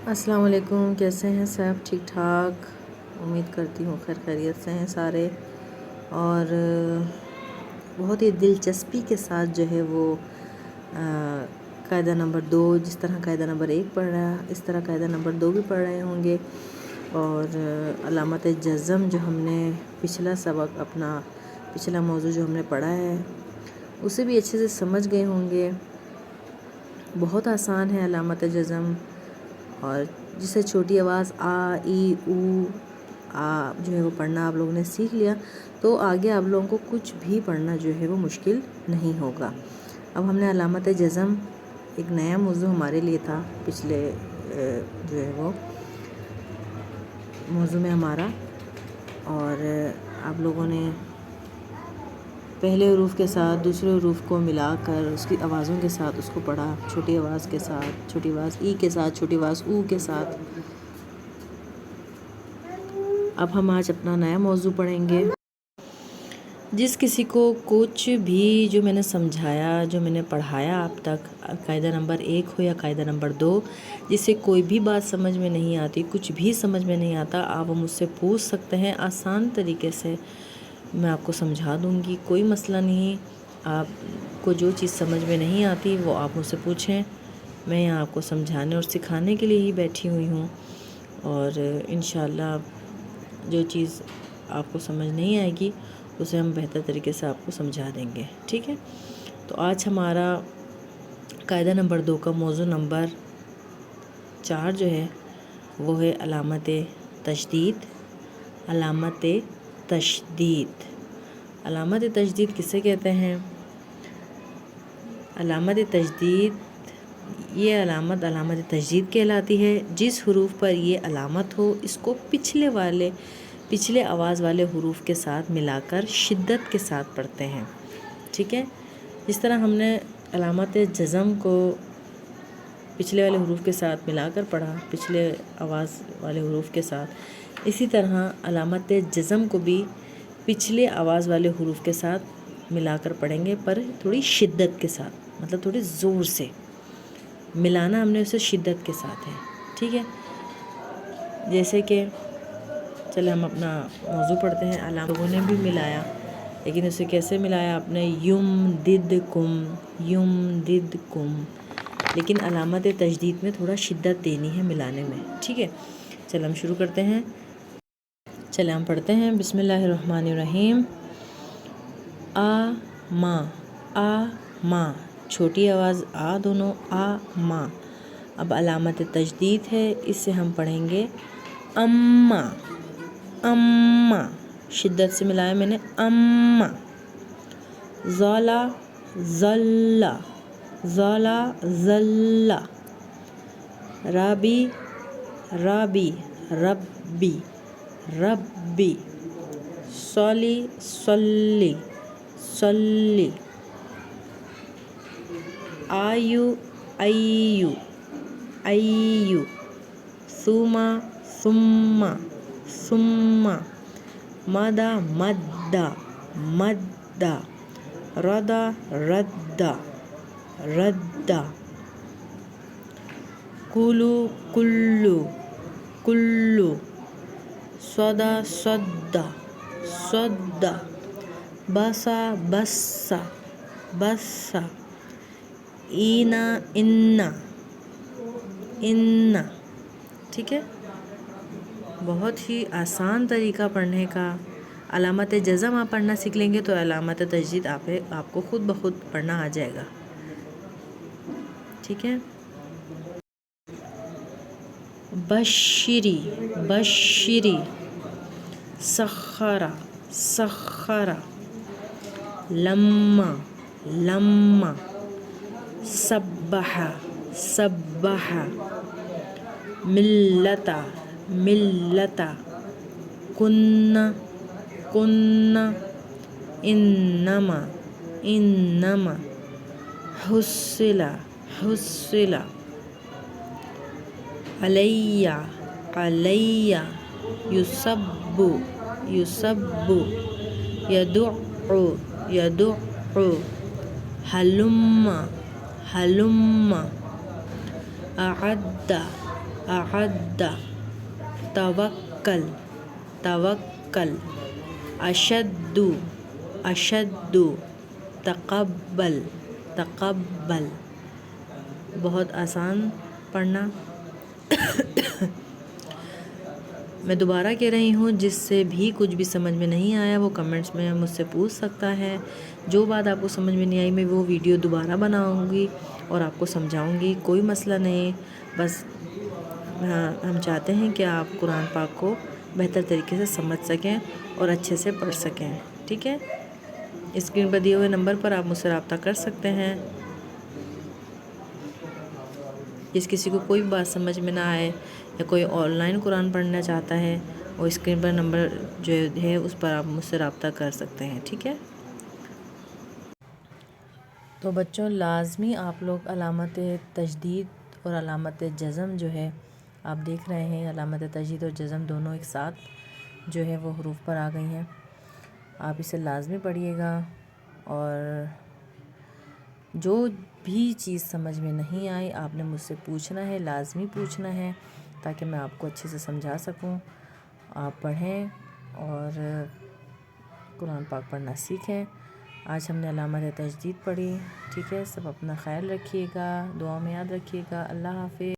السلام علیکم، کیسے ہیں سب؟ ٹھیک ٹھاک، امید کرتی ہوں خیر خیریت سے ہیں سارے، اور بہت ہی دلچسپی کے ساتھ جو ہے وہ قاعدہ نمبر 2، جس طرح قاعدہ نمبر 1 پڑھ رہا اس طرح قاعدہ نمبر 2 بھی پڑھ رہے ہوں گے، اور علامت جزم جو ہم نے پچھلا سبق اپنا پچھلا موضوع جو ہم نے پڑھا ہے اسے بھی اچھے سے سمجھ گئے ہوں گے۔ بہت آسان ہے علامت جزم، اور جسے چھوٹی آواز آ ای او جو ہے وہ پڑھنا آپ لوگوں نے سیکھ لیا تو آگے آپ لوگوں کو کچھ بھی پڑھنا جو ہے وہ مشکل نہیں ہوگا۔ اب ہم نے علامت جزم ایک نیا موضوع ہمارے لیے تھا پچھلے جو ہے وہ موضوع میں ہمارا، اور آپ لوگوں نے پہلے حروف کے ساتھ دوسرے حروف کو ملا کر اس کی آوازوں کے ساتھ اس کو پڑھا، چھوٹی آواز کے ساتھ، چھوٹی آواز ای کے ساتھ، چھوٹی آواز او کے ساتھ۔ اب ہم آج اپنا نیا موضوع پڑھیں گے۔ جس کسی کو کچھ بھی جو میں نے سمجھایا، جو میں نے پڑھایا اب تک، قاعدہ نمبر 1 ہو یا قاعدہ نمبر 2، جسے کوئی بھی بات سمجھ میں نہیں آتی، کچھ بھی سمجھ میں نہیں آتا، آپ مجھ سے پوچھ سکتے ہیں، آسان طریقے سے میں آپ کو سمجھا دوں گی، کوئی مسئلہ نہیں۔ آپ کو جو چیز سمجھ میں نہیں آتی وہ آپ مجھ سے پوچھیں، میں یہاں آپ کو سمجھانے اور سکھانے کے لیے ہی بیٹھی ہوئی ہوں، اور انشاءاللہ جو چیز آپ کو سمجھ نہیں آئے گی اسے ہم بہتر طریقے سے آپ کو سمجھا دیں گے، ٹھیک ہے؟ تو آج ہمارا قاعدہ نمبر 2 کا موضوع نمبر 4 جو ہے وہ ہے علامت تشدید۔ علامت تشدید، علامت تشدید کسے کہتے ہیں؟ علامت تشدید، یہ علامت تشدید کہلاتی ہے۔ جس حروف پر یہ علامت ہو اس کو پچھلے آواز والے حروف کے ساتھ ملا کر شدت کے ساتھ پڑھتے ہیں، ٹھیک ہے؟ جس طرح ہم نے علامت جزم کو پچھلے والے حروف کے ساتھ ملا کر پڑھا، پچھلے آواز والے حروف کے ساتھ، اسی طرح علامت جزم کو بھی پچھلے آواز والے حروف کے ساتھ ملا کر پڑھیں گے، پر تھوڑی شدت کے ساتھ، مطلب تھوڑی زور سے ملانا ہم نے اسے شدت کے ساتھ ہے، ٹھیک ہے؟ جیسے کہ چلے ہم اپنا موضوع پڑھتے ہیں۔ لوگوں نے بھی ملایا، لیکن اسے کیسے ملایا آپ نے؟ یم دد کم، لیکن علامت تشدید میں تھوڑا شدت دینی ہے ملانے میں، ٹھیک ہے؟ چلے ہم شروع کرتے ہیں، چلے ہم پڑھتے ہیں۔ بسم اللہ الرحمن الرحیم۔ آ ماں، چھوٹی آواز آ، دونوں آ ماں۔ اب علامت تشدید ہے، اس سے ہم پڑھیں گے اماں، شدت سے ملایا میں نے، اماں۔ ذلا، ربی، ربی، صلی، ایو، ثم، مد، رد، کلو، صد، بسا، انا، ٹھیک ہے؟ بہت ہی آسان طریقہ پڑھنے کا۔ علامت جزم آپ پڑھنا سیکھ لیں گے تو علامت تشدید آپ کو خود بخود پڑھنا آ جائے گا، ٹھیک ہے؟ بشری، سخر، لما، سبح، ملت، کن، انما، حصل، علی، یصب، یدع، ہلم، اعد، أعد توکل توکل أشد أشد تقبل تقبل. بہت آسان پڑھنا. میں دوبارہ کہہ رہی ہوں، جس سے بھی کچھ بھی سمجھ میں نہیں آیا وہ کمنٹس میں مجھ سے پوچھ سکتا ہے. جو بات آپ کو سمجھ میں نہیں آئی میں وہ ویڈیو دوبارہ بناؤں گی اور آپ کو سمجھاؤں گی. کوئی مسئلہ نہیں، بس ہم چاہتے ہیں کہ آپ قرآن پاک کو بہتر طریقے سے سمجھ سکیں اور اچھے سے پڑھ سکیں. ٹھیک ہے، اسکرین پر دیے ہوئے نمبر پر آپ مجھ سے رابطہ کر سکتے ہیں. جس کسی کو کوئی بات سمجھ میں نہ آئے یا کوئی آن لائن قرآن پڑھنا چاہتا ہے، وہ اسکرین پر نمبر جو ہے اس پر آپ مجھ سے رابطہ کر سکتے ہیں. ٹھیک ہے. تو بچوں لازمی آپ لوگ علامت تشدید اور علامت جزم جو ہے آپ دیکھ رہے ہیں، علامت تشدید اور جزم دونوں ایک ساتھ جو ہے وہ حروف پر آ گئی ہیں. آپ اسے لازمی پڑھیے گا، اور جو بھی چیز سمجھ میں نہیں آئی آپ نے مجھ سے پوچھنا ہے، لازمی پوچھنا ہے تاکہ میں آپ کو اچھے سے سمجھا سکوں. آپ پڑھیں اور قرآن پاک پڑھنا سیکھیں. آج ہم نے علامت تشدید پڑھی. ٹھیک ہے، سب اپنا خیال رکھیے گا، دعا میں یاد رکھیے گا. اللہ حافظ.